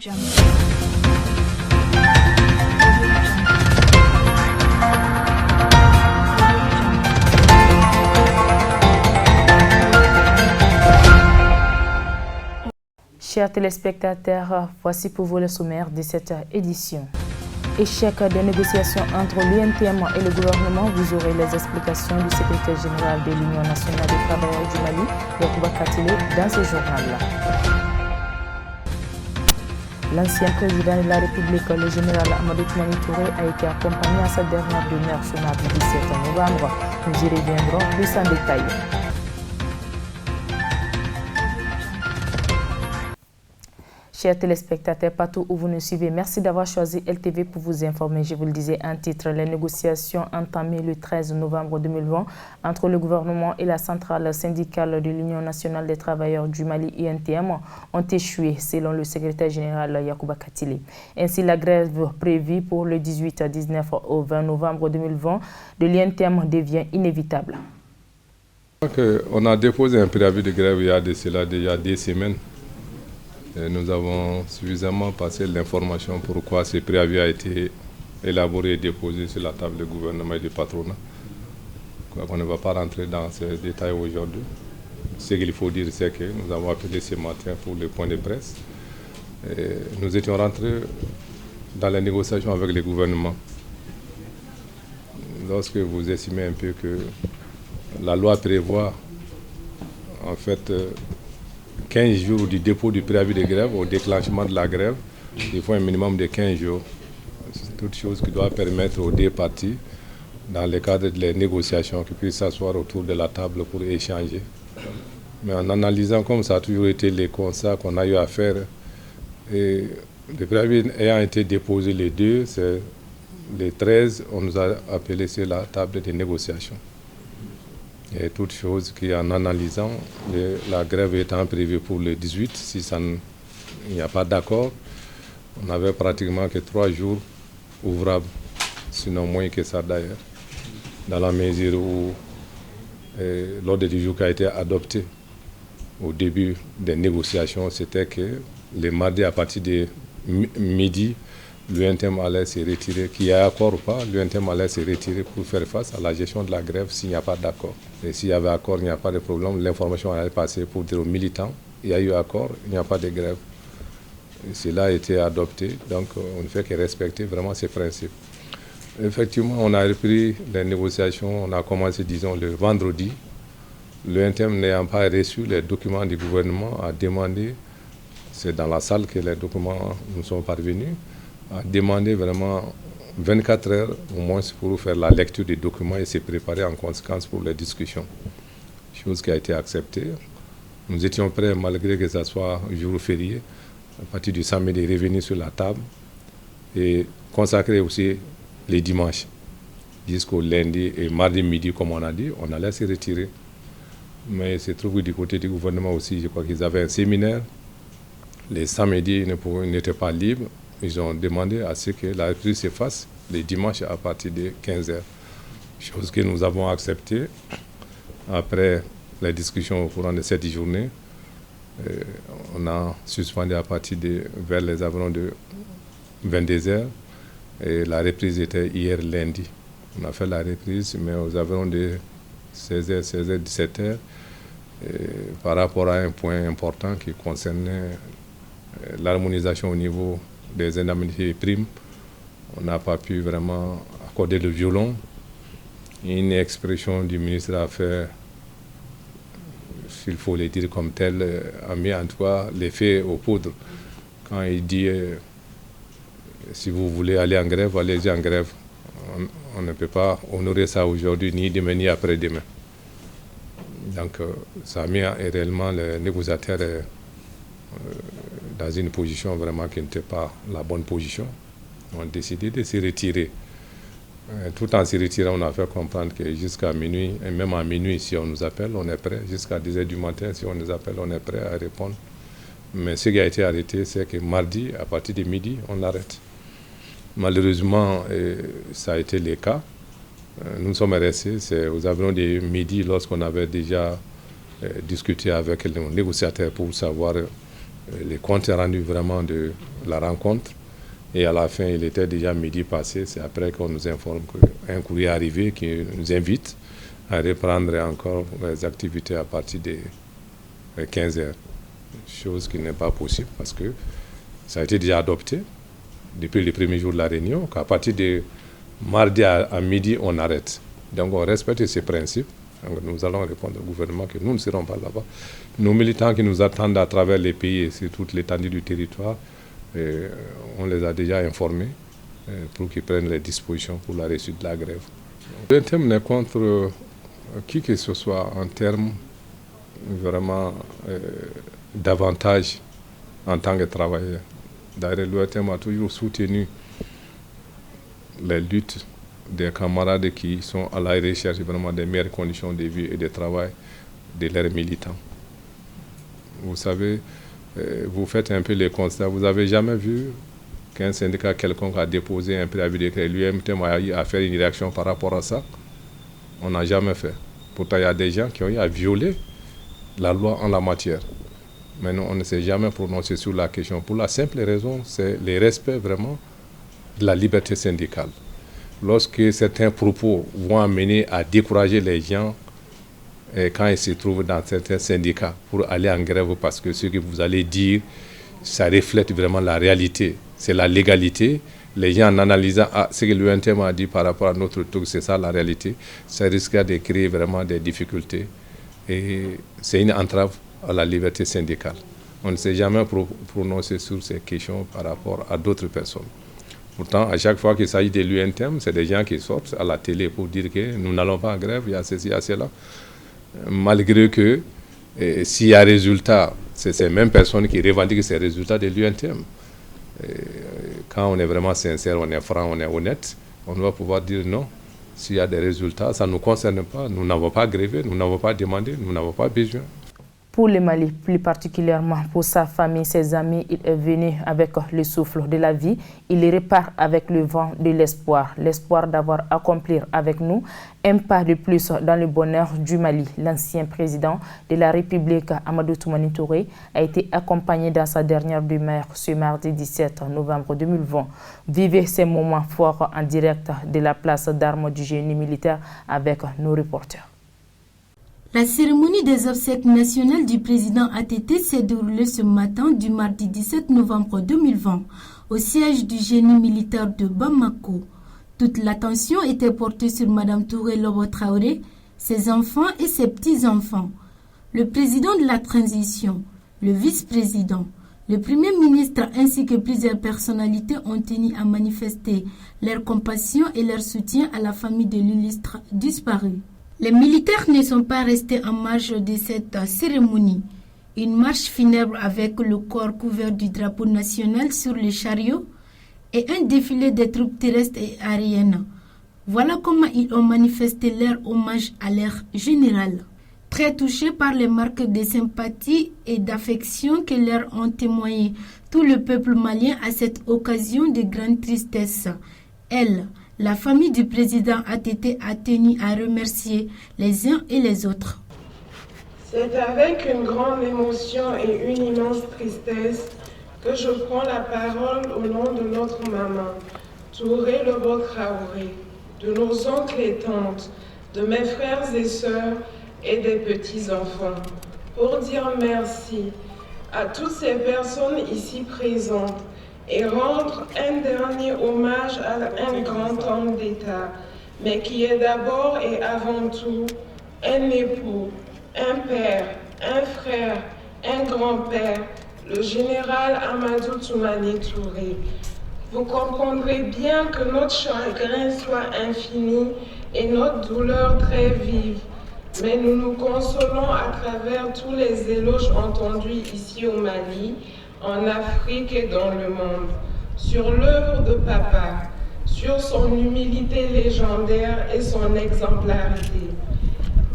Chers téléspectateurs, voici pour vous le sommaire de cette édition. Échec des négociations entre l'UNTM et le gouvernement, vous aurez les explications du secrétaire général de l'Union nationale des travailleurs du Mali, Yacouba Katile, dans ce journal-là. L'ancien président de la République, le général Amadou Toumani Touré, a été accompagné à sa dernière demeure ce mardi 17 novembre. Nous y reviendrons plus en détail. Chers téléspectateurs, partout où vous nous suivez, merci d'avoir choisi LTV pour vous informer. Je vous le disais en titre, les négociations entamées le 13 novembre 2020 entre le gouvernement et la centrale syndicale de l'Union nationale des travailleurs du Mali UNTM ont échoué, selon le secrétaire général Yacouba Katile. Ainsi, la grève prévue pour le 18, 19 au 20 novembre 2020 de l'UNTM devient inévitable. On a déposé un préavis de grève il y a de cela déjà 2 semaines. Et nous avons suffisamment passé l'information pourquoi ce préavis a été élaboré et déposé sur la table du gouvernement et du patronat. On ne va pas rentrer dans ces détails aujourd'hui. Ce qu'il faut dire, c'est que nous avons appelé ce matin pour le point de presse. Et nous étions rentrés dans les négociations avec le gouvernement. Lorsque vous estimez un peu que la loi prévoit en fait 15 jours du dépôt du préavis de grève au déclenchement de la grève, il faut un minimum de 15 jours. C'est toute chose qui doit permettre aux deux parties, dans le cadre des négociations, qu'ils puissent s'asseoir autour de la table pour échanger. Mais en analysant, comme ça a toujours été les constats qu'on a eu à faire, et le préavis ayant été déposé les 2, c'est les 13, on nous a appelés sur la table des négociations. Et toute chose qui, en analysant, la grève étant prévue pour le 18, si il n'y a pas d'accord, on n'avait pratiquement que 3 jours ouvrables, sinon moins que ça d'ailleurs, dans la mesure où l'ordre du jour qui a été adopté au début des négociations, c'était que le mardi à partir de midi, l'UNTM allait se retirer, qu'il y ait accord ou pas, l'UNTM allait se retirer pour faire face à la gestion de la grève s'il n'y a pas d'accord. Et s'il y avait accord, il n'y a pas de problème, l'information allait passer pour dire aux militants, il y a eu accord, il n'y a pas de grève. Et cela a été adopté, donc on ne fait que respecter vraiment ces principes. Effectivement, on a repris les négociations, on a commencé, disons, le vendredi. L'UNTM n'ayant pas reçu les documents du gouvernement a demandé, c'est dans la salle que les documents nous sont parvenus, a demandé vraiment 24 heures au moins pour faire la lecture des documents et se préparer en conséquence pour les discussions. Chose qui a été acceptée. Nous étions prêts, malgré que ce soit jour férié, à partir du samedi, revenir sur la table et consacrer aussi les dimanches jusqu'au lundi et mardi midi, comme on a dit, on allait se retirer. Mais il se trouve que du côté du gouvernement aussi, je crois qu'ils avaient un séminaire. Les samedis, ils n'étaient pas libres. Ils ont demandé à ce que la reprise se fasse les dimanches à partir de 15h. Chose que nous avons acceptée après les discussions au courant de cette journée. On a suspendu à partir vers les environs de 22h. Et la reprise était hier lundi. On a fait la reprise, mais aux environs de 16h, 17h, par rapport à un point important qui concernait l'harmonisation au niveau des indemnités et primes, on n'a pas pu vraiment accorder le violon. Une expression du ministre a fait, s'il faut le dire comme tel, a mis en tout cas l'effet aux poudres. Quand il dit si vous voulez aller en grève, allez-y en grève. On ne peut pas honorer ça aujourd'hui, ni demain, ni après-demain. Donc ça a mis réellement les négociateurs dans une position vraiment qui n'était pas la bonne position. On a décidé de se retirer. Tout en se retirant, on a fait comprendre que jusqu'à minuit, et même à minuit, si on nous appelle, on est prêt. Jusqu'à 10h du matin, si on nous appelle, on est prêt à répondre. Mais ce qui a été arrêté, c'est que mardi, à partir de midi, on arrête. Malheureusement, ça a été le cas. Nous sommes restés, c'est aux environs de midi, lorsqu'on avait déjà discuté avec les négociateurs pour savoir les comptes rendus vraiment de la rencontre. Et à la fin, il était déjà midi passé. C'est après qu'on nous informe qu'un courrier est arrivé qui nous invite à reprendre encore les activités à partir de 15 heures. Chose qui n'est pas possible parce que ça a été déjà adopté depuis le premier jour de la réunion, qu'à partir de mardi à midi, on arrête. Donc on respecte ces principes. Donc, nous allons répondre au gouvernement que nous ne serons pas là-bas. Nos militants qui nous attendent à travers les pays et sur toute l'étendue du territoire, on les a déjà informés pour qu'ils prennent les dispositions pour la réussite de la grève. Le thème n'est contre qui que ce soit en termes vraiment d'avantage en tant que travailleur. D'ailleurs, l'UETM a toujours soutenu les luttes des camarades qui sont à la recherche vraiment des meilleures conditions de vie et de travail de leurs militants. Vous savez, vous faites un peu les constats. Vous n'avez jamais vu qu'un syndicat quelconque a déposé un préavis de grève. L'UETM a eu à faire une réaction par rapport à ça. On n'a jamais fait. Pourtant, il y a des gens qui ont eu à violer la loi en la matière. Mais nous, on ne s'est jamais prononcé sur la question. Pour la simple raison, c'est le respect vraiment de la liberté syndicale. Lorsque certains propos vont amener à décourager les gens quand ils se trouvent dans certains syndicats pour aller en grève parce que ce que vous allez dire, ça reflète vraiment la réalité. C'est la légalité. Les gens en analysant ce que l'UNTM a dit par rapport à notre truc, c'est ça la réalité. Ça risque de créer vraiment des difficultés. Et c'est une entrave à la liberté syndicale. On ne s'est jamais prononcé sur ces questions par rapport à d'autres personnes. Pourtant, à chaque fois qu'il s'agit de l'UNTM, c'est des gens qui sortent à la télé pour dire que nous n'allons pas en grève, il y a ceci, il y a cela. Malgré que, s'il y a résultat, c'est ces mêmes personnes qui revendiquent ces résultats de l'UNTM. Quand on est vraiment sincère, on est franc, on est honnête, on doit pouvoir dire non. S'il y a des résultats, ça ne nous concerne pas. Nous n'avons pas grévé, nous n'avons pas demandé, nous n'avons pas besoin. Pour le Mali, plus particulièrement pour sa famille, ses amis, il est venu avec le souffle de la vie. Il repart avec le vent de l'espoir, l'espoir d'avoir accompli avec nous un pas de plus dans le bonheur du Mali. L'ancien président de la République, Amadou Toumani Touré, a été accompagné dans sa dernière demeure ce mardi 17 novembre 2020. Vivez ces moments forts en direct de la place d'armes du génie militaire avec nos reporters. La cérémonie des obsèques nationales du président ATT s'est déroulée ce matin du mardi 17 novembre 2020 au siège du génie militaire de Bamako. Toute l'attention était portée sur Mme Touré Lobo Traoré, ses enfants et ses petits-enfants. Le président de la transition, le vice-président, le premier ministre ainsi que plusieurs personnalités ont tenu à manifester leur compassion et leur soutien à la famille de l'illustre disparu. Les militaires ne sont pas restés en marge de cette cérémonie. Une marche funèbre avec le corps couvert du drapeau national sur les chariots et un défilé des troupes terrestres et aériennes. Voilà comment ils ont manifesté leur hommage à leur général. Très touchés par les marques de sympathie et d'affection que leur ont témoigné tout le peuple malien à cette occasion de grande tristesse. La famille du président ATT a tenu à remercier les uns et les autres. C'est avec une grande émotion et une immense tristesse que je prends la parole au nom de notre maman, Touré Lobo Traoré, de nos oncles et tantes, de mes frères et sœurs et des petits-enfants, pour dire merci à toutes ces personnes ici présentes et rendre un dernier hommage à un grand homme d'État, mais qui est d'abord et avant tout un époux, un père, un frère, un grand-père, le général Amadou Toumani Touré. Vous comprendrez bien que notre chagrin soit infini et notre douleur très vive, mais nous nous consolons à travers tous les éloges entendus ici au Mali, en Afrique et dans le monde, sur l'œuvre de papa, sur son humilité légendaire et son exemplarité.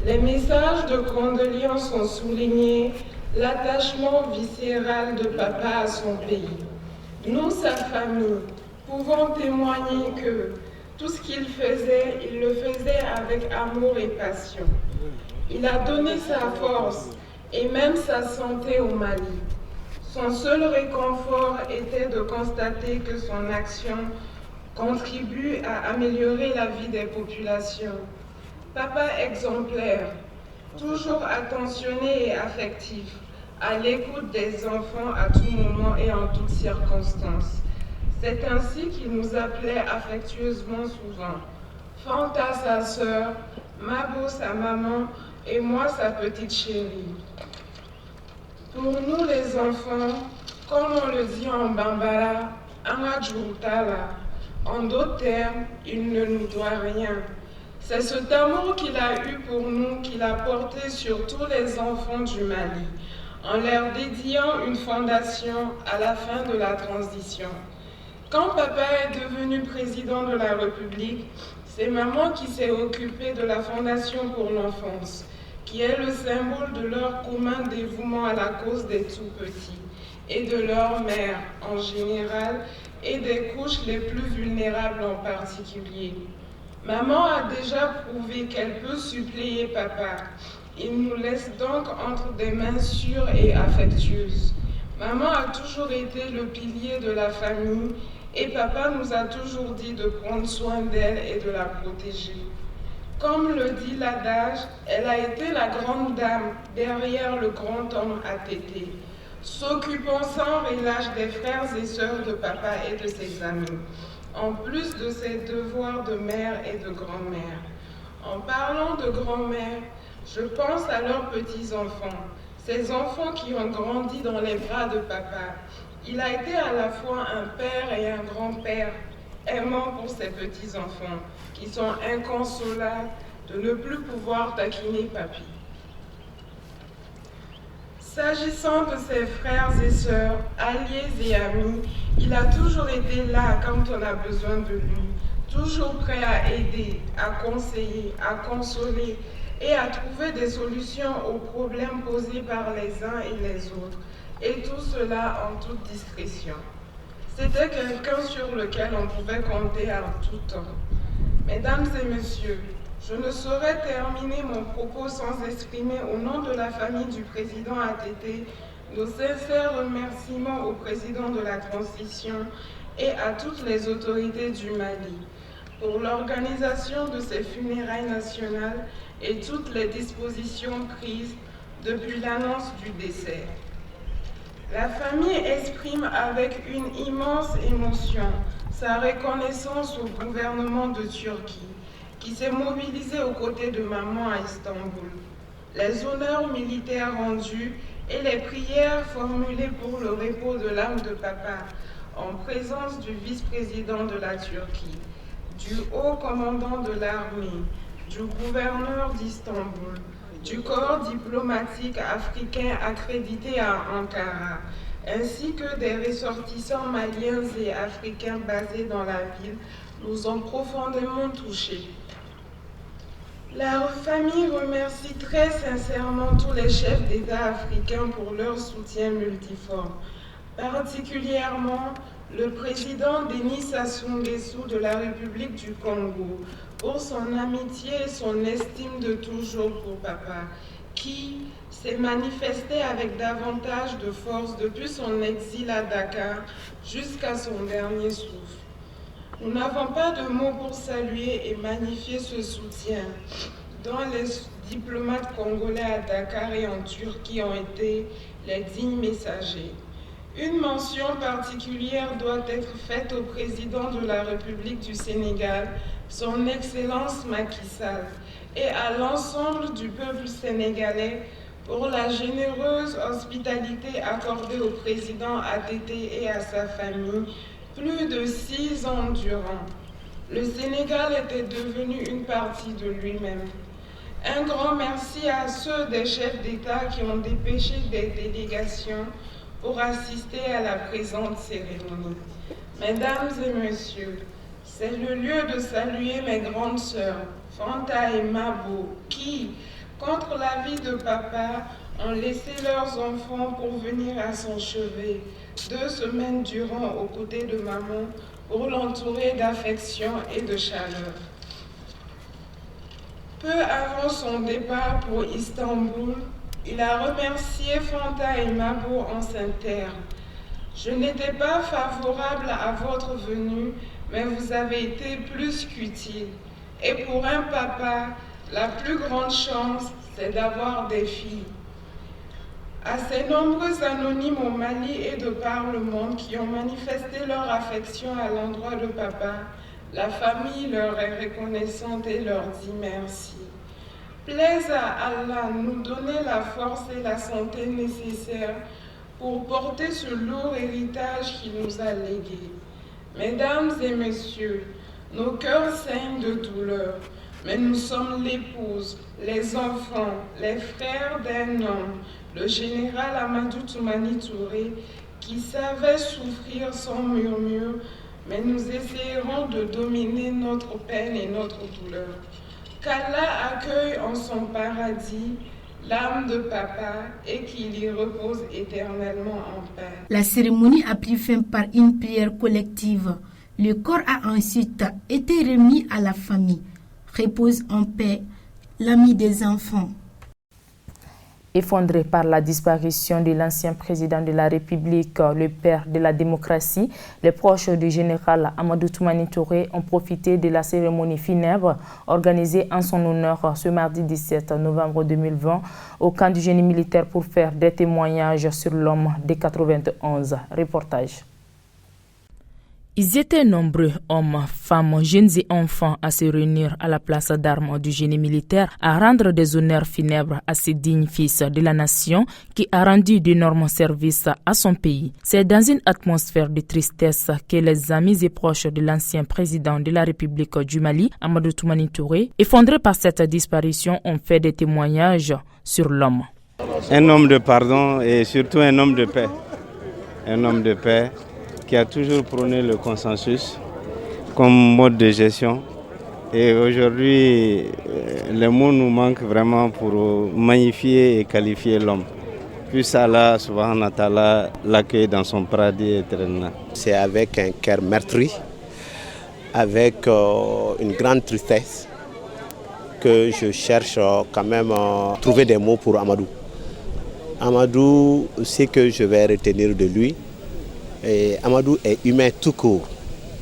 Les messages de condoléances ont souligné l'attachement viscéral de papa à son pays. Nous, sa famille, pouvons témoigner que tout ce qu'il faisait, il le faisait avec amour et passion. Il a donné sa force et même sa santé au Mali. Son seul réconfort était de constater que son action contribue à améliorer la vie des populations. Papa exemplaire, toujours attentionné et affectif, à l'écoute des enfants à tout moment et en toutes circonstances. C'est ainsi qu'il nous appelait affectueusement souvent. Fanta sa sœur, Mabo sa maman et moi sa petite chérie. Pour nous les enfants, comme on le dit en Bambara, Amadjoutala, en d'autres termes, il ne nous doit rien. C'est cet amour qu'il a eu pour nous qu'il a porté sur tous les enfants du Mali, en leur dédiant une fondation à la fin de la transition. Quand papa est devenu président de la République, c'est maman qui s'est occupée de la Fondation pour l'enfance, qui est le symbole de leur commun dévouement à la cause des tout-petits et de leur mère en général et des couches les plus vulnérables en particulier. Maman a déjà prouvé qu'elle peut suppléer papa. Il nous laisse donc entre des mains sûres et affectueuses. Maman a toujours été le pilier de la famille et papa nous a toujours dit de prendre soin d'elle et de la protéger. Comme le dit l'adage, elle a été la grande dame derrière le grand homme ATT, s'occupant sans relâche des frères et sœurs de papa et de ses amis, en plus de ses devoirs de mère et de grand-mère. En parlant de grand-mère, je pense à leurs petits-enfants, ces enfants qui ont grandi dans les bras de papa. Il a été à la fois un père et un grand-père, aimant pour ses petits-enfants, qui sont inconsolables de ne plus pouvoir taquiner papy. S'agissant de ses frères et sœurs, alliés et amis, il a toujours été là quand on a besoin de lui, toujours prêt à aider, à conseiller, à consoler et à trouver des solutions aux problèmes posés par les uns et les autres, et tout cela en toute discrétion. C'était quelqu'un sur lequel on pouvait compter en tout temps. Mesdames et messieurs, je ne saurais terminer mon propos sans exprimer au nom de la famille du président ATT nos sincères remerciements au président de la transition et à toutes les autorités du Mali pour l'organisation de ces funérailles nationales et toutes les dispositions prises depuis l'annonce du décès. La famille exprime avec une immense émotion sa reconnaissance au gouvernement de Turquie, qui s'est mobilisé aux côtés de maman à Istanbul. Les honneurs militaires rendus et les prières formulées pour le repos de l'âme de papa, en présence du vice-président de la Turquie, du haut commandant de l'armée, du gouverneur d'Istanbul, du corps diplomatique africain accrédité à Ankara, ainsi que des ressortissants maliens et africains basés dans la ville, nous ont profondément touchés. La famille remercie très sincèrement tous les chefs d'État africains pour leur soutien multiforme, particulièrement le président Denis Sassou Nguesso de la République du Congo pour son amitié et son estime de toujours pour papa, qui s'est manifesté avec davantage de force depuis son exil à Dakar jusqu'à son dernier souffle. Nous n'avons pas de mots pour saluer et magnifier ce soutien dont les diplomates congolais à Dakar et en Turquie ont été les dignes messagers. Une mention particulière doit être faite au président de la République du Sénégal, son Excellence Macky Sall, et à l'ensemble du peuple sénégalais pour la généreuse hospitalité accordée au président ATT et à sa famille plus de 6 ans durant. Le Sénégal était devenu une partie de lui-même. Un grand merci à ceux des chefs d'État qui ont dépêché des délégations pour assister à la présente cérémonie. Mesdames et messieurs, c'est le lieu de saluer mes grandes sœurs, Fanta et Mabo, qui, contre l'avis de papa, ont laissé leurs enfants pour venir à son chevet 2 semaines durant aux côtés de maman pour l'entourer d'affection et de chaleur. Peu avant son départ pour Istanbul, Il a remercié Fanta et Mabo en ces termes. Je n'étais pas favorable à votre venue, mais vous avez été plus qu'utile. Et pour un papa, la plus grande chance, c'est d'avoir des filles. À ces nombreux anonymes au Mali et de par le monde qui ont manifesté leur affection à l'endroit de papa, la famille leur est reconnaissante et leur dit merci. Plaise à Allah nous donner la force et la santé nécessaires pour porter ce lourd héritage qu'il nous a légué. Mesdames et messieurs, nos cœurs saignent de douleur, mais nous sommes l'épouse, les enfants, les frères d'un homme, le général Amadou Toumani Touré, qui savait souffrir sans murmure, mais nous essayerons de dominer notre peine et notre douleur. Qu'Allah accueille en son paradis l'âme de papa et qu'il y repose éternellement en paix. La cérémonie a pris fin par une prière collective. Le corps a ensuite été remis à la famille. Repose en paix, l'ami des enfants. Effondré par la disparition de l'ancien président de la République, le père de la démocratie, les proches du général Amadou Toumani Touré ont profité de la cérémonie funèbre organisée en son honneur ce mardi 17 novembre 2020 au camp du génie militaire pour faire des témoignages sur l'homme de 91. Reportage. Ils étaient nombreux, hommes, femmes, jeunes et enfants, à se réunir à la place d'armes du génie militaire, à rendre des honneurs funèbres à ce digne fils de la nation qui a rendu d'énormes services à son pays. C'est dans une atmosphère de tristesse que les amis et proches de l'ancien président de la République du Mali, Amadou Toumani Touré, effondrés par cette disparition, ont fait des témoignages sur l'homme. Un homme de pardon et surtout un homme de paix. Un homme de paix qui a toujours prôné le consensus comme mode de gestion. Et aujourd'hui, les mots nous manquent vraiment pour magnifier et qualifier l'homme. Puis Allah, subhanahu wa ta'ala, l'accueille dans son paradis éternel. C'est avec un cœur meurtri, avec une grande tristesse, que je cherche quand même à trouver des mots pour Amadou. Amadou, ce que je vais retenir de lui, et Amadou est humain tout court.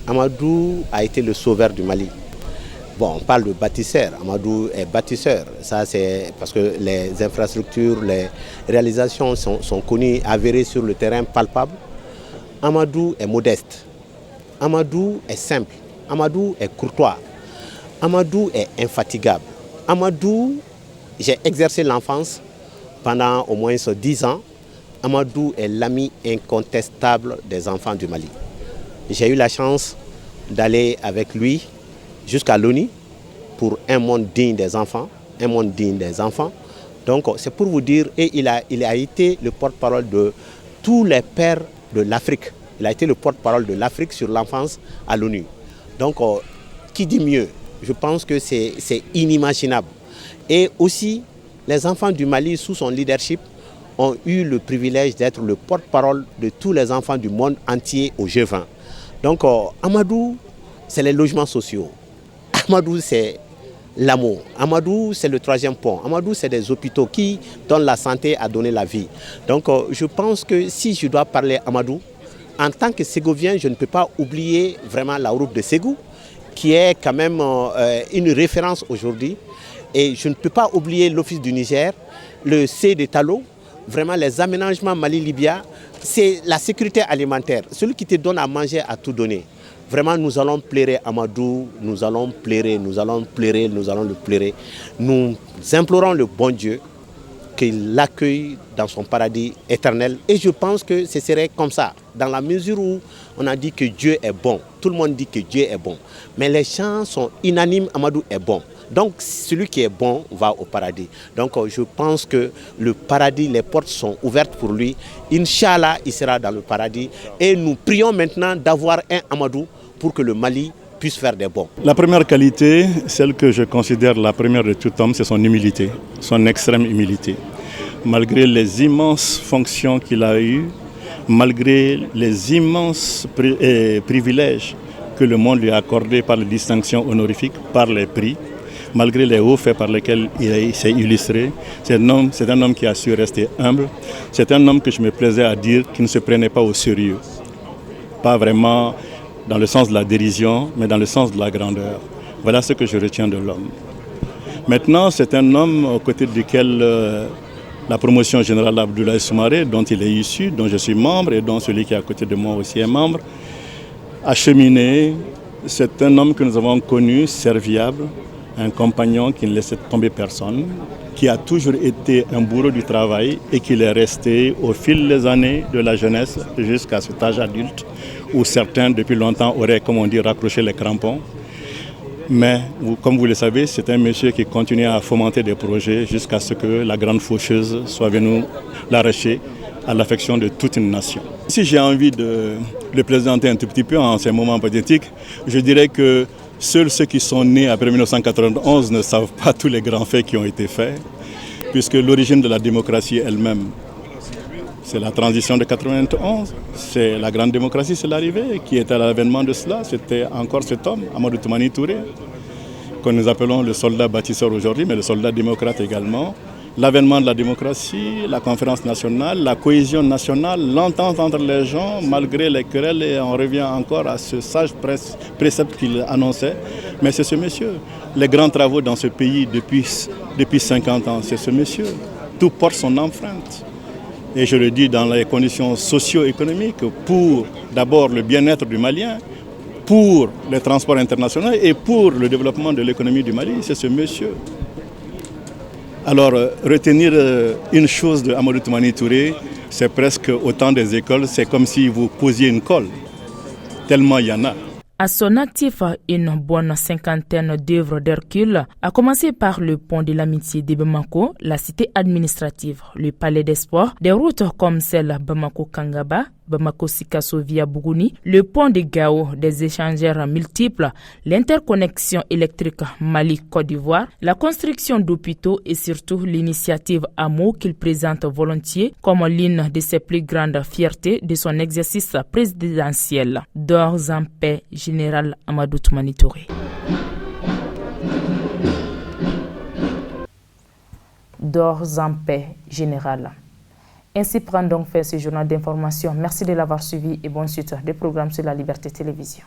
Amadou a été le sauveur du Mali. Bon, on parle de bâtisseur. Amadou est bâtisseur. Ça, c'est parce que les infrastructures, les réalisations sont connues, avérées sur le terrain, palpable. Amadou est modeste. Amadou est simple. Amadou est courtois. Amadou est infatigable. Amadou, j'ai exercé l'enfance pendant au moins 10 ans. Amadou est l'ami incontestable des enfants du Mali. J'ai eu la chance d'aller avec lui jusqu'à l'ONU pour un monde digne des enfants. Un monde digne des enfants. Donc c'est pour vous dire, et il a été le porte-parole de tous les pères de l'Afrique. Il a été le porte-parole de l'Afrique sur l'enfance à l'ONU. Donc qui dit mieux? Je pense que c'est inimaginable. Et aussi, les enfants du Mali, sous son leadership, ont eu le privilège d'être le porte-parole de tous les enfants du monde entier au G20. Donc Amadou, c'est les logements sociaux. Amadou, c'est l'amour. Amadou, c'est le 3e pont. Amadou, c'est des hôpitaux qui donnent la santé à donner la vie. Donc je pense que si je dois parler Amadou, en tant que Ségovien, je ne peux pas oublier vraiment la route de Ségou, qui est quand même une référence aujourd'hui. Et je ne peux pas oublier l'Office du Niger, le C de Talo. Vraiment, les aménagements Mali-Libya, c'est la sécurité alimentaire. Celui qui te donne à manger a tout donné. Vraiment, nous allons plairer Amadou, nous allons plairer, nous allons plairer, nous allons le plairer. Nous implorons le bon Dieu qu'il l'accueille dans son paradis éternel. Et je pense que ce serait comme ça, dans la mesure où on a dit que Dieu est bon. Tout le monde dit que Dieu est bon. Mais les gens sont unanimes, Amadou est bon. Donc celui qui est bon va au paradis. Donc je pense que le paradis, les portes sont ouvertes pour lui. Inch'Allah, il sera dans le paradis. Et nous prions maintenant d'avoir un Amadou pour que le Mali puisse faire des bons. La première qualité, celle que je considère la première de tout homme, c'est son humilité, son extrême humilité. Malgré les immenses fonctions qu'il a eues, malgré les immenses privilèges que le monde lui a accordés par les distinctions honorifiques, par les prix, malgré les hauts faits par lesquels il s'est illustré. C'est un homme qui a su rester humble. C'est un homme que je me plaisais à dire qu'il ne se prenait pas au sérieux. Pas vraiment dans le sens de la dérision, mais dans le sens de la grandeur. Voilà ce que je retiens de l'homme. Maintenant, c'est un homme aux côtés duquel la promotion générale Abdoulaye Soumaré, dont il est issu, dont je suis membre et dont celui qui est à côté de moi aussi est membre, a cheminé. C'est un homme que nous avons connu, serviable, un compagnon qui ne laissait tomber personne, qui a toujours été un bourreau du travail et qui est resté au fil des années de la jeunesse jusqu'à cet âge adulte où certains depuis longtemps auraient, comme on dit, raccroché les crampons. Mais, comme vous le savez, c'est un monsieur qui continue à fomenter des projets jusqu'à ce que la grande faucheuse soit venue l'arracher à l'affection de toute une nation. Si j'ai envie de le présenter un tout petit peu en ces moments pathétiques, je dirais que seuls ceux qui sont nés après 1991 ne savent pas tous les grands faits qui ont été faits, puisque l'origine de la démocratie elle-même, c'est la transition de 91, c'est la grande démocratie, c'est l'arrivée qui était à l'avènement de cela. C'était encore cet homme, Amadou Toumani Touré, que nous appelons le soldat bâtisseur aujourd'hui, mais le soldat démocrate également. L'avènement de la démocratie, la conférence nationale, la cohésion nationale, l'entente entre les gens, malgré les querelles, et on revient encore à ce sage précepte qu'il annonçait. Mais c'est ce monsieur. Les grands travaux dans ce pays depuis 50 ans, c'est ce monsieur. Tout porte son empreinte. Et je le dis dans les conditions socio-économiques, pour d'abord le bien-être du Malien, pour les transports internationaux et pour le développement de l'économie du Mali, c'est ce monsieur. Alors, retenir une chose de Amadou Toumani Touré, c'est presque autant des écoles, c'est comme si vous posiez une colle, tellement il y en a. À son actif, une bonne cinquantaine d'œuvres d'Hercule, à commencer par le pont de l'amitié de Bamako, la cité administrative, le palais des sports, des routes comme celle Bamako-Kangaba, Bamako-Sikasso via Bougouni, le pont de Gao, des échangeurs multiples, l'interconnexion électrique Mali-Côte d'Ivoire, la construction d'hôpitaux et surtout l'initiative AMO qu'il présente volontiers comme l'une de ses plus grandes fiertés de son exercice présidentiel. Dors en paix, Général Amadou Toumani Touré. Dors en paix, Général. Ainsi prend donc fait ce journal d'information. Merci de l'avoir suivi et bonne suite des programmes sur la Liberté Télévision.